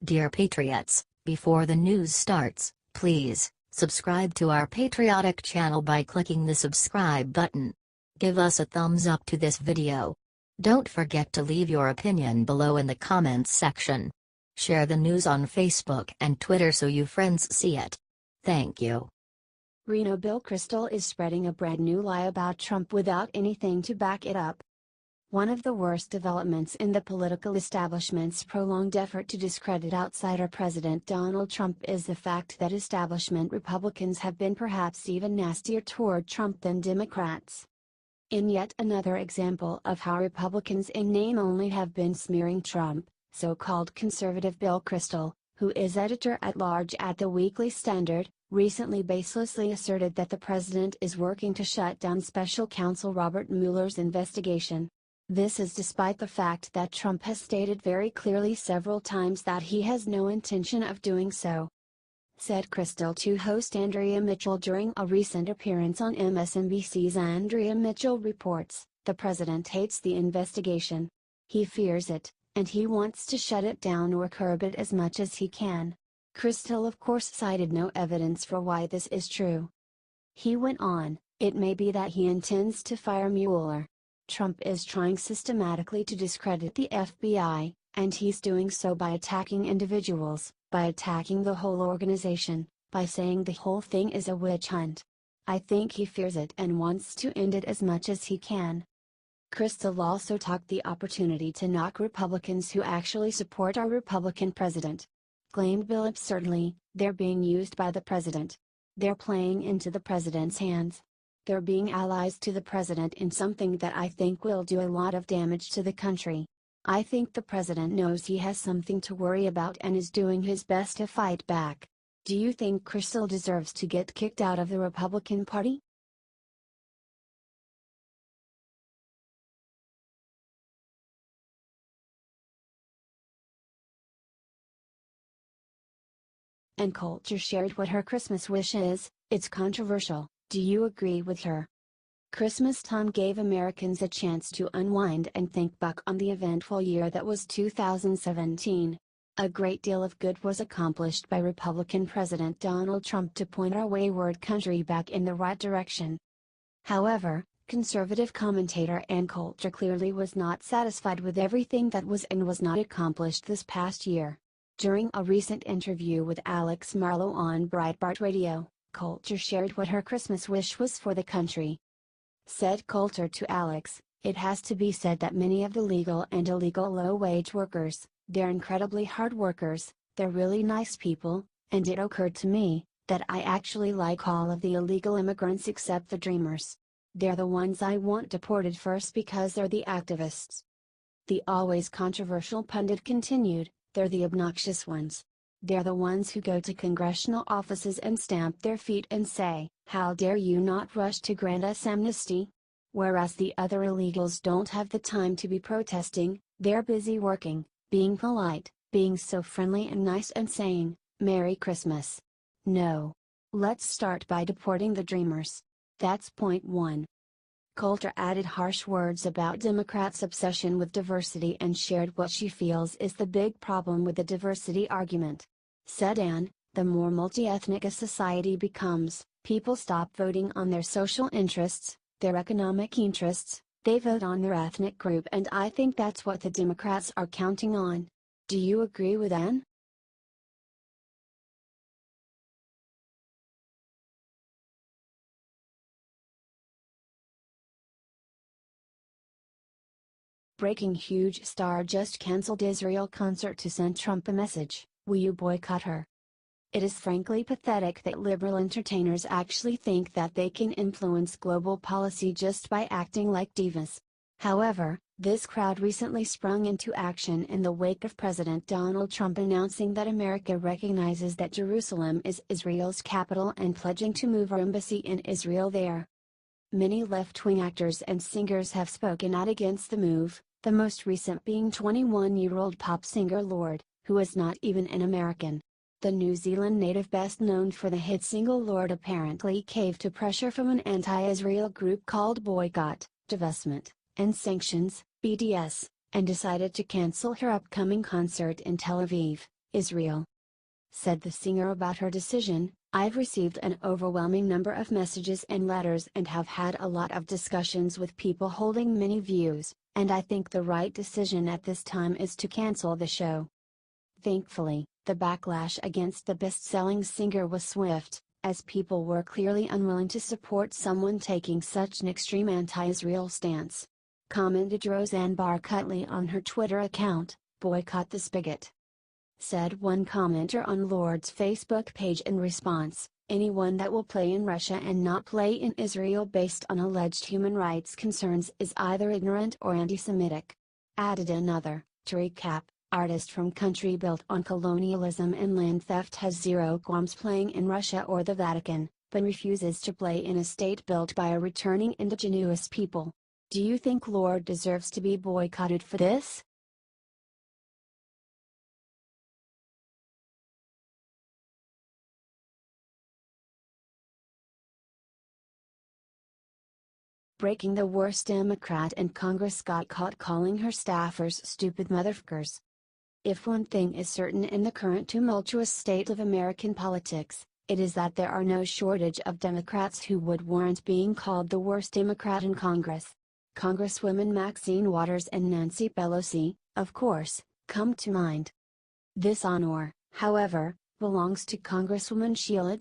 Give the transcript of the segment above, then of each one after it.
Dear Patriots, before the news starts, please subscribe to our patriotic channel by clicking the subscribe button. Give us a thumbs up to this video. Don't forget to leave your opinion below in the comments section. Share the news on Facebook and Twitter so you friends see it. Thank you. RINO Bill Kristol is spreading a brand new lie about Trump without anything to back it up. One of the worst developments in the political establishment's prolonged effort to discredit outsider President Donald Trump is the fact that establishment Republicans have been perhaps even nastier toward Trump than Democrats. In yet another example of how Republicans in name only have been smearing Trump, so-called conservative Bill Kristol, who is editor-at-large at the Weekly Standard, recently baselessly asserted that the president is working to shut down special counsel Robert Mueller's investigation. This is despite the fact that Trump has stated very clearly several times that he has no intention of doing so. Said Kristol to host Andrea Mitchell during a recent appearance on MSNBC's Andrea Mitchell Reports, "The president hates the investigation. He fears it, and he wants to shut it down or curb it as much as he can." Kristol of course cited no evidence for why this is true. He went on, "It may be that he intends to fire Mueller. Trump is trying systematically to discredit the FBI, and he's doing so by attacking individuals, by attacking the whole organization, by saying the whole thing is a witch hunt. I think he fears it and wants to end it as much as he can." Kristol also took the opportunity to knock Republicans who actually support our Republican president. Claimed Bill absurdly, "They're being used by the president. They're playing into the president's hands. They're being allies to the president in something that I think will do a lot of damage to the country. I think the president knows he has something to worry about and is doing his best to fight back." Do you think Kristol deserves to get kicked out of the Republican Party? And Coulter shared what her Christmas wish is. "It's controversial, do you agree with her?" Christmas time gave Americans a chance to unwind and think back on the eventful year that was 2017. A great deal of good was accomplished by Republican President Donald Trump to point our wayward country back in the right direction. However, conservative commentator Ann Coulter clearly was not satisfied with everything that was and was not accomplished this past year. During a recent interview with Alex Marlowe on Breitbart Radio, Coulter shared what her Christmas wish was for the country. Said Coulter to Alex, "It has to be said that many of the legal and illegal low-wage workers, they're incredibly hard workers, they're really nice people, and it occurred to me, that I actually like all of the illegal immigrants except the dreamers. They're the ones I want deported first because they're the activists." The always controversial pundit continued, "They're the obnoxious ones. They're the ones who go to congressional offices and stamp their feet and say, 'How dare you not rush to grant us amnesty?' Whereas the other illegals don't have the time to be protesting, they're busy working, being polite, being so friendly and nice and saying, 'Merry Christmas.' No. Let's start by deporting the dreamers. That's point one." Coulter added harsh words about Democrats' obsession with diversity and shared what she feels is the big problem with the diversity argument. Said Ann, "The more multi-ethnic a society becomes, people stop voting on their social interests, their economic interests, they vote on their ethnic group, and I think that's what the Democrats are counting on." Do you agree with Ann? Breaking: huge star just cancelled Israel concert to send Trump a message, "Will you boycott her?" It is frankly pathetic that liberal entertainers actually think that they can influence global policy just by acting like divas. However, this crowd recently sprung into action in the wake of President Donald Trump announcing that America recognizes that Jerusalem is Israel's capital and pledging to move our embassy in Israel there. Many left-wing actors and singers have spoken out against the move, the most recent being 21-year-old pop singer Lorde, who is not even an American. The New Zealand native best known for the hit single Lorde apparently caved to pressure from an anti-Israel group called Boycott, Divestment, and Sanctions, BDS, and decided to cancel her upcoming concert in Tel Aviv, Israel. Said the singer about her decision, "I've received an overwhelming number of messages and letters and have had a lot of discussions with people holding many views, and I think the right decision at this time is to cancel the show." Thankfully, the backlash against the best-selling singer was swift, as people were clearly unwilling to support someone taking such an extreme anti-Israel stance. Commented Roseanne Barr-Cutley on her Twitter account, "Boycott the spigot." Said one commenter on Lorde's Facebook page in response, "Anyone that will play in Russia and not play in Israel based on alleged human rights concerns is either ignorant or anti-Semitic." Added another, "To recap, artist from country built on colonialism and land theft has zero qualms playing in Russia or the Vatican, but refuses to play in a state built by a returning indigenous people. Do you think Lorde deserves to be boycotted for this?" Breaking the worst Democrat in Congress got caught calling her staffers stupid motherfuckers. If one thing is certain in the current tumultuous state of American politics, it is that there are no shortage of Democrats who would warrant being called the worst Democrat in Congress. Congresswomen Maxine Waters and Nancy Pelosi, of course, come to mind. This honor, however, belongs to Congresswoman Sheila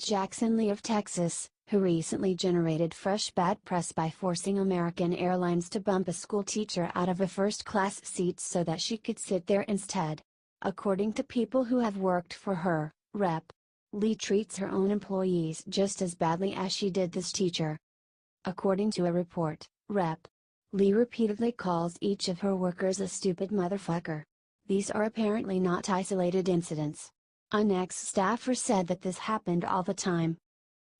Lee of Texas, who recently generated fresh bad press by forcing American Airlines to bump a school teacher out of a first-class seat so that she could sit there instead. According to people who have worked for her, Rep. Lee treats her own employees just as badly as she did this teacher. According to a report, Rep. Lee repeatedly calls each of her workers a stupid motherfucker. These are apparently not isolated incidents. An ex-staffer said that this happened all the time.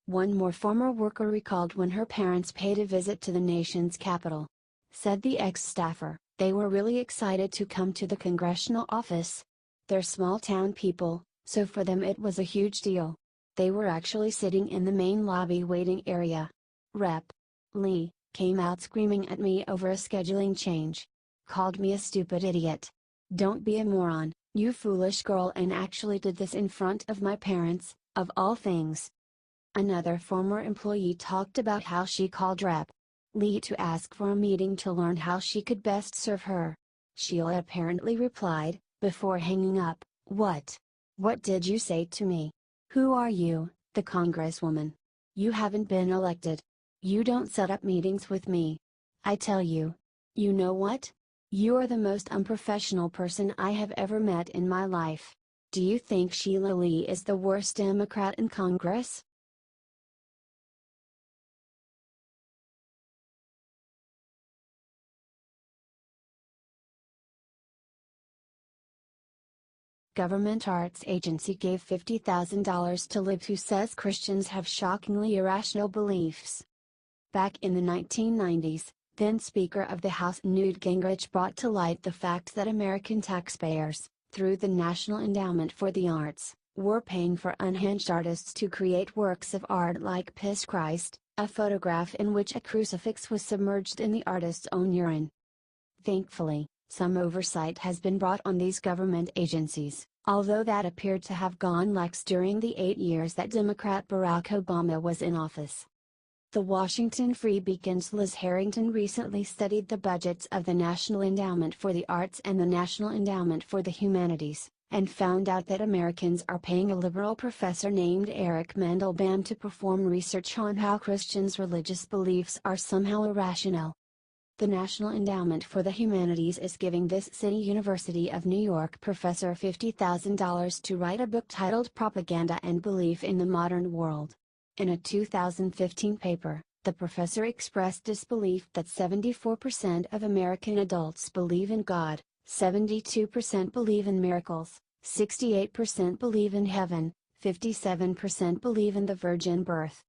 One more former worker recalled when her parents paid a visit to the nation's capital. Said the ex-staffer, "They were really excited to come to the congressional office. They're small-town people, so for them it was a huge deal. They were actually sitting in the main lobby waiting area. Rep. Lee came out screaming at me over a scheduling change. Called me a stupid idiot. Don't be a moron, you foolish girl, and actually did this in front of my parents, of all things." Another former employee talked about how she called Rep. Lee to ask for a meeting to learn how she could best serve her. Sheila apparently replied, before hanging up, "What? What did you say to me? Who are you, the congresswoman? You haven't been elected. You don't set up meetings with me. I tell you. You know what? You are the most unprofessional person I have ever met in my life. Do you think Sheila Lee is the worst Democrat in Congress?" Government arts agency gave $50,000 to Lib who says Christians have shockingly irrational beliefs. Back in the 1990s, then Speaker of the House Newt Gingrich brought to light the fact that American taxpayers, through the National Endowment for the Arts, were paying for unhinged artists to create works of art like Piss Christ, a photograph in which a crucifix was submerged in the artist's own urine. Thankfully, some oversight has been brought on these government agencies, although that appeared to have gone lax during the 8 years that Democrat Barack Obama was in office. The Washington Free Beacon's Liz Harrington recently studied the budgets of the National Endowment for the Arts and the National Endowment for the Humanities, and found out that Americans are paying a liberal professor named Eric Mandelbaum to perform research on how Christians' religious beliefs are somehow irrational. The National Endowment for the Humanities is giving this City University of New York professor $50,000 to write a book titled Propaganda and Belief in the Modern World. In a 2015 paper, the professor expressed disbelief that 74% of American adults believe in God, 72% believe in miracles, 68% believe in heaven, 57% believe in the virgin birth.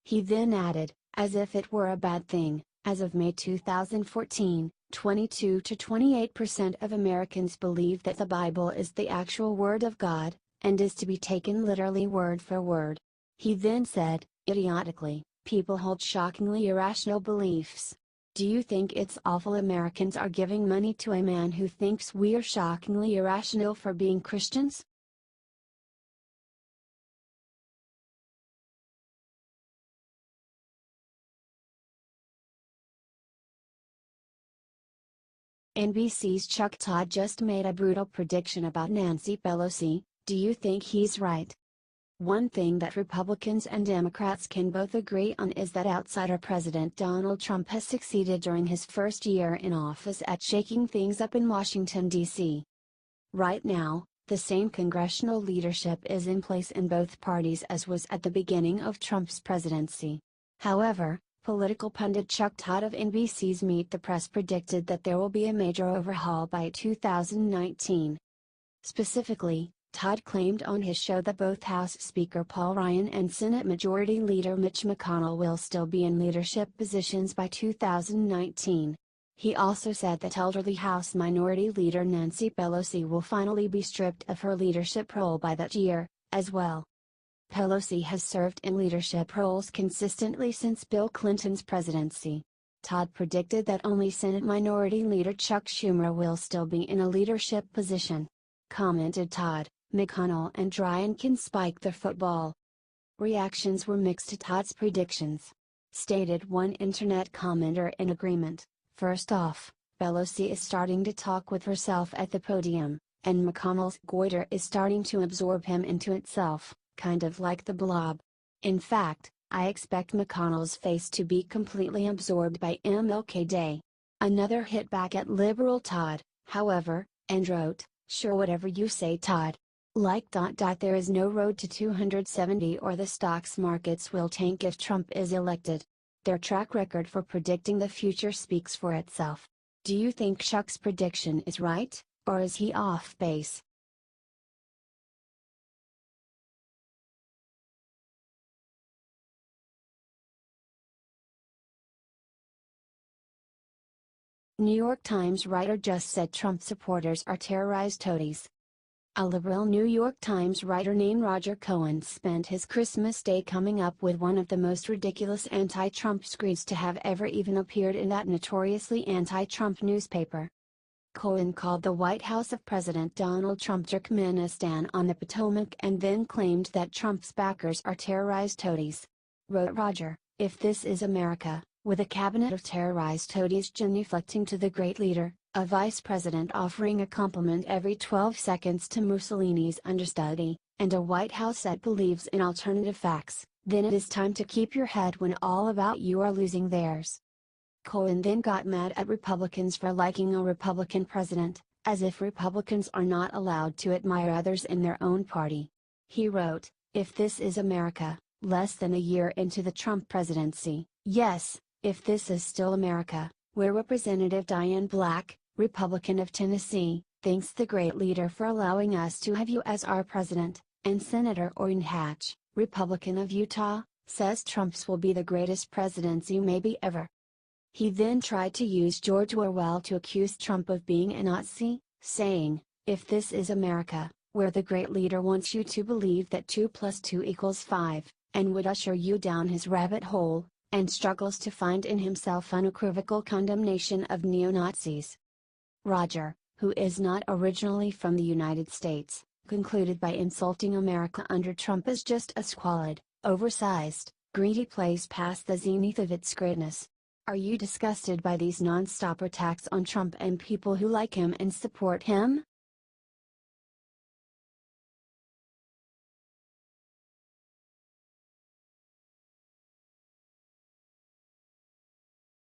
He then added, as if it were a bad thing, as of May 2014, 22 to 28% of Americans believe that the Bible is the actual Word of God, and is to be taken literally word for word. He then said, idiotically, people hold shockingly irrational beliefs. Do you think it's awful Americans are giving money to a man who thinks we are shockingly irrational for being Christians? NBC's Chuck Todd just made a brutal prediction about Nancy Pelosi. Do you think he's right? One thing that Republicans and Democrats can both agree on is that outsider President Donald Trump has succeeded during his first year in office at shaking things up in Washington, D.C. Right now, the same congressional leadership is in place in both parties as was at the beginning of Trump's presidency. However, political pundit Chuck Todd of NBC's Meet the Press predicted that there will be a major overhaul by 2019. Specifically, Todd claimed on his show that both House Speaker Paul Ryan and Senate Majority Leader Mitch McConnell will still be in leadership positions by 2019. He also said that elderly House Minority Leader Nancy Pelosi will finally be stripped of her leadership role by that year, as well. Pelosi has served in leadership roles consistently since Bill Clinton's presidency. Todd predicted that only Senate Minority Leader Chuck Schumer will still be in a leadership position. Commented Todd, "McConnell and Ryan can spike the football." Reactions were mixed to Todd's predictions. Stated one internet commenter in agreement. First off, Pelosi is starting to talk with herself at the podium, and McConnell's goiter is starting to absorb him into itself, kind of like the Blob. In fact, I expect McConnell's face to be completely absorbed by MLK Day. Another hit back at liberal Todd, however, and wrote, "Sure, whatever you say, Todd. Like ... there is no road to 270 or the stocks markets will tank if Trump is elected. Their track record for predicting the future speaks for itself. Do you think Chuck's prediction is right, or is he off base?" New York Times writer just said Trump supporters are terrorized toadies. A liberal New York Times writer named Roger Cohen spent his Christmas Day coming up with one of the most ridiculous anti-Trump screeds to have ever even appeared in that notoriously anti-Trump newspaper. Cohen called the White House of President Donald Trump Turkmenistan on the Potomac and then claimed that Trump's backers are terrorized toadies. Wrote Roger, "If this is America, with a cabinet of terrorized toadies genuflecting to the great leader, a vice president offering a compliment every 12 seconds to Mussolini's understudy, and a White House that believes in alternative facts, then it is time to keep your head when all about you are losing theirs." Cohen then got mad at Republicans for liking a Republican president, as if Republicans are not allowed to admire others in their own party. He wrote, "If this is America, less than a year into the Trump presidency, yes, if this is still America, where Representative Diane Black, Republican of Tennessee, thanks the great leader for allowing us to have you as our president, and Senator Orrin Hatch, Republican of Utah, says Trump's will be the greatest presidency maybe ever." He then tried to use George Orwell to accuse Trump of being a Nazi, saying, "If this is America, where the great leader wants you to believe that 2 + 2 = 5, and would usher you down his rabbit hole, and struggles to find in himself unequivocal condemnation of neo-Nazis." Roger, who is not originally from the United States, concluded by insulting America under Trump as just a squalid, oversized, greedy place past the zenith of its greatness. Are you disgusted by these non-stop attacks on Trump and people who like him and support him?